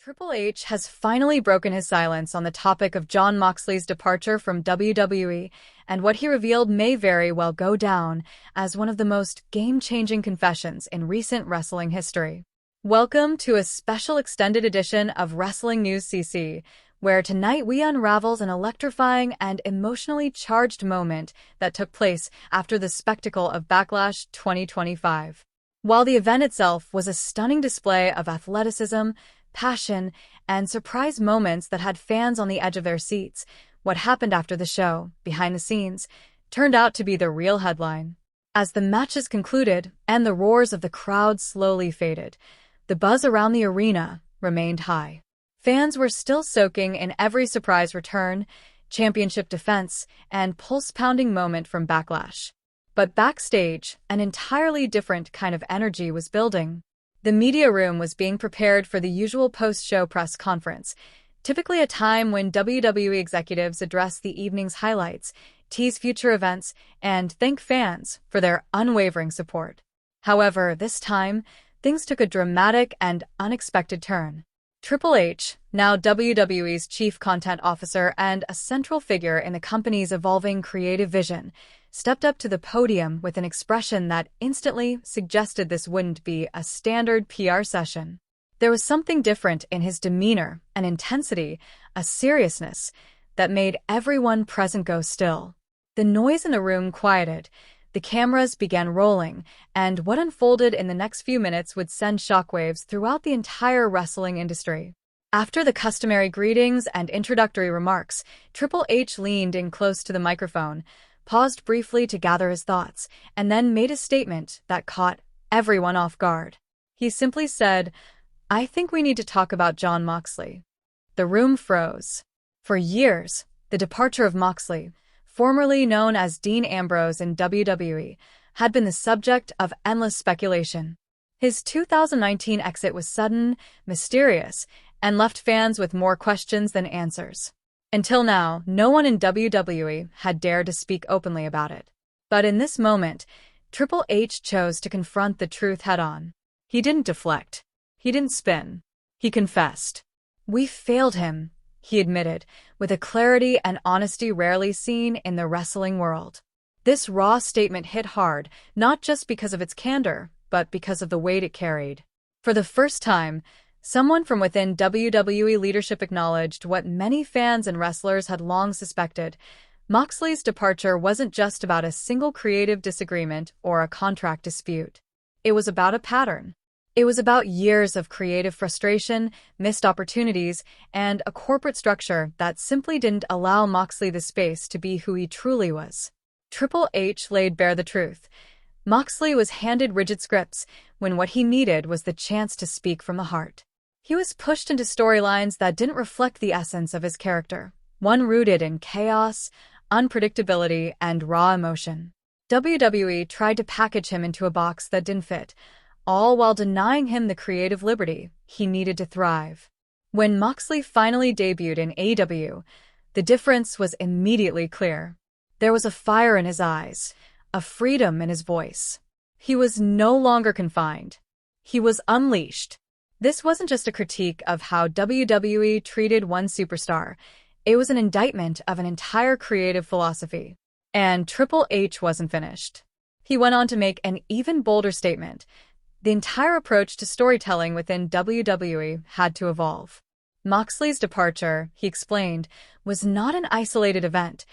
Triple H has finally broken his silence on the topic of Jon Moxley's departure from WWE, and what he revealed may very well go down as one of the most game-changing confessions in recent wrestling history. Welcome to a special extended edition of Wrestling News CC, where tonight we unravel an electrifying and emotionally charged moment that took place after the spectacle of Backlash 2025. While the event itself was a stunning display of athleticism, passion, and surprise moments that had fans on the edge of their seats, what happened after the show, behind the scenes, turned out to be the real headline. As the matches concluded and the roars of the crowd slowly faded, the buzz around the arena remained high. Fans were still soaking in every surprise return, championship defense, and pulse-pounding moment from Backlash. But backstage, an entirely different kind of energy was building. The media room was being prepared for the usual post-show press conference, typically a time when WWE executives address the evening's highlights, tease future events, and thank fans for their unwavering support. However, this time, things took a dramatic and unexpected turn. Triple H, now WWE's chief content officer and a central figure in the company's evolving creative vision, stepped up to the podium with an expression that instantly suggested this wouldn't be a standard PR session. There was something different in his demeanor, an intensity, a seriousness that made everyone present go still. The noise in the room quieted, the cameras began rolling, and what unfolded in the next few minutes would send shockwaves throughout the entire wrestling industry. After the customary greetings and introductory remarks, Triple H leaned in close to the microphone, paused briefly to gather his thoughts, and then made a statement that caught everyone off guard. He simply said, "I think we need to talk about Jon Moxley." The room froze. For years, the departure of Moxley, formerly known as Dean Ambrose in WWE, had been the subject of endless speculation. His 2019 exit was sudden, mysterious, and left fans with more questions than answers. Until now, no one in WWE had dared to speak openly about it. But in this moment, Triple H chose to confront the truth head-on. He didn't deflect. He didn't spin. He confessed. "We failed him," he admitted, with a clarity and honesty rarely seen in the wrestling world. This raw statement hit hard, not just because of its candor, but because of the weight it carried. For the first time, someone from within WWE leadership acknowledged what many fans and wrestlers had long suspected. Moxley's departure wasn't just about a single creative disagreement or a contract dispute. It was about a pattern. It was about years of creative frustration, missed opportunities, and a corporate structure that simply didn't allow Moxley the space to be who he truly was. Triple H laid bare the truth. Moxley was handed rigid scripts when what he needed was the chance to speak from the heart. He was pushed into storylines that didn't reflect the essence of his character, one rooted in chaos, unpredictability, and raw emotion. WWE tried to package him into a box that didn't fit, all while denying him the creative liberty he needed to thrive. When Moxley finally debuted in AEW, the difference was immediately clear. There was a fire in his eyes, a freedom in his voice. He was no longer confined. He was unleashed. This wasn't just a critique of how WWE treated one superstar. It was an indictment of an entire creative philosophy. And Triple H wasn't finished. He went on to make an even bolder statement. The entire approach to storytelling within WWE had to evolve. Moxley's departure, he explained, was not an isolated event.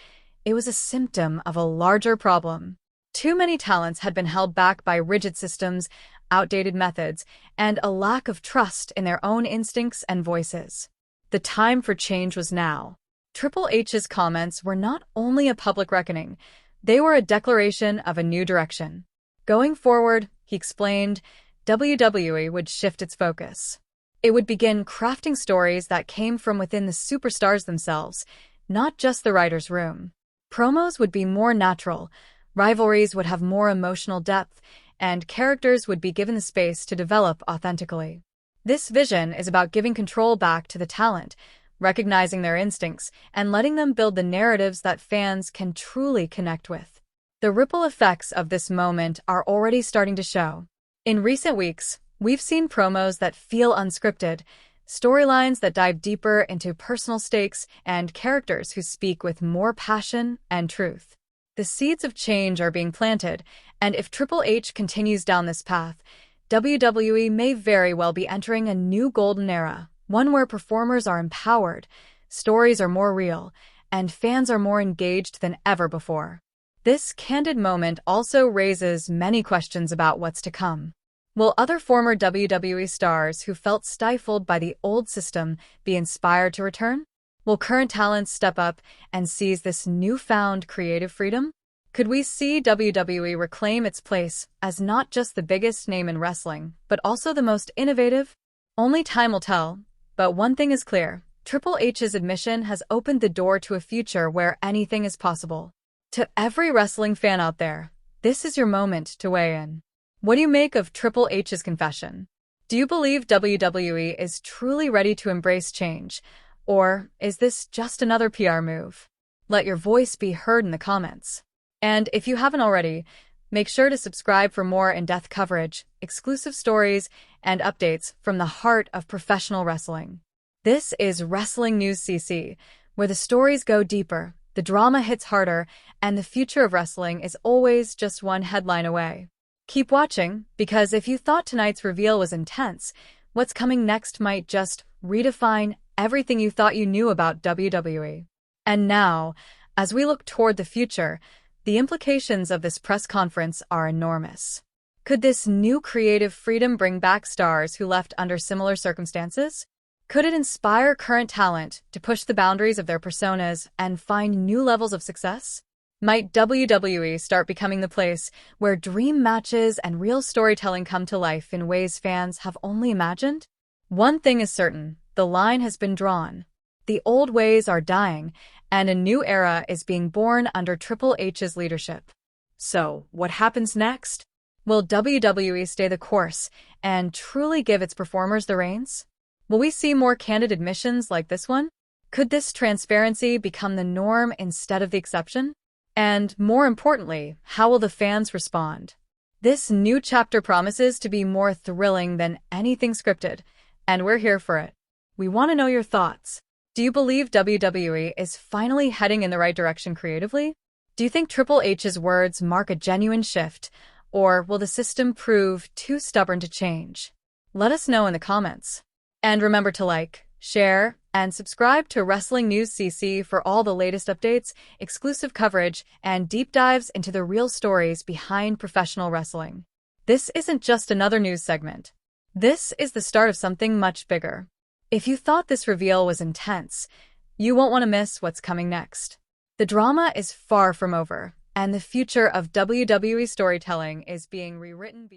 It was a symptom of a larger problem. Too many talents had been held back by rigid systems, outdated methods, and a lack of trust in their own instincts and voices. The time for change was now. Triple H's comments were not only a public reckoning, they were a declaration of a new direction. Going forward, he explained, WWE would shift its focus. It would begin crafting stories that came from within the superstars themselves, not just the writer's room. Promos would be more natural, rivalries would have more emotional depth, and characters would be given the space to develop authentically. This vision is about giving control back to the talent, recognizing their instincts, and letting them build the narratives that fans can truly connect with. The ripple effects of this moment are already starting to show. In recent weeks, we've seen promos that feel unscripted, storylines that dive deeper into personal stakes, and characters who speak with more passion and truth. The seeds of change are being planted, and if Triple H continues down this path, WWE may very well be entering a new golden era, one where performers are empowered, stories are more real, and fans are more engaged than ever before. This candid moment also raises many questions about what's to come. Will other former WWE stars who felt stifled by the old system be inspired to return? Will current talents step up and seize this newfound creative freedom? Could we see WWE reclaim its place as not just the biggest name in wrestling, but also the most innovative? Only time will tell, but one thing is clear. Triple H's admission has opened the door to a future where anything is possible. To every wrestling fan out there, this is your moment to weigh in. What do you make of Triple H's confession? Do you believe WWE is truly ready to embrace change, or is this just another PR move? Let your voice be heard in the comments. And if you haven't already, make sure to subscribe for more in-depth coverage, exclusive stories, and updates from the heart of professional wrestling. This is Wrestling News CC, where the stories go deeper, the drama hits harder, and the future of wrestling is always just one headline away. Keep watching, because if you thought tonight's reveal was intense, what's coming next might just redefine everything you thought you knew about WWE. And now, as we look toward the future, the implications of this press conference are enormous. Could this new creative freedom bring back stars who left under similar circumstances? Could it inspire current talent to push the boundaries of their personas and find new levels of success? Might WWE start becoming the place where dream matches and real storytelling come to life in ways fans have only imagined? One thing is certain, the line has been drawn. The old ways are dying, and a new era is being born under Triple H's leadership. So, what happens next? Will WWE stay the course and truly give its performers the reins? Will we see more candid admissions like this one? Could this transparency become the norm instead of the exception? And more importantly, how will the fans respond? This new chapter promises to be more thrilling than anything scripted, and we're here for it. We want to know your thoughts. Do you believe WWE is finally heading in the right direction creatively? Do you think Triple H's words mark a genuine shift, or will the system prove too stubborn to change? Let us know in the comments. And remember to like, share, and subscribe to Wrestling News CC for all the latest updates, exclusive coverage, and deep dives into the real stories behind professional wrestling. This isn't just another news segment. This is the start of something much bigger. If you thought this reveal was intense, you won't want to miss what's coming next. The drama is far from over, and the future of WWE storytelling is being rewritten.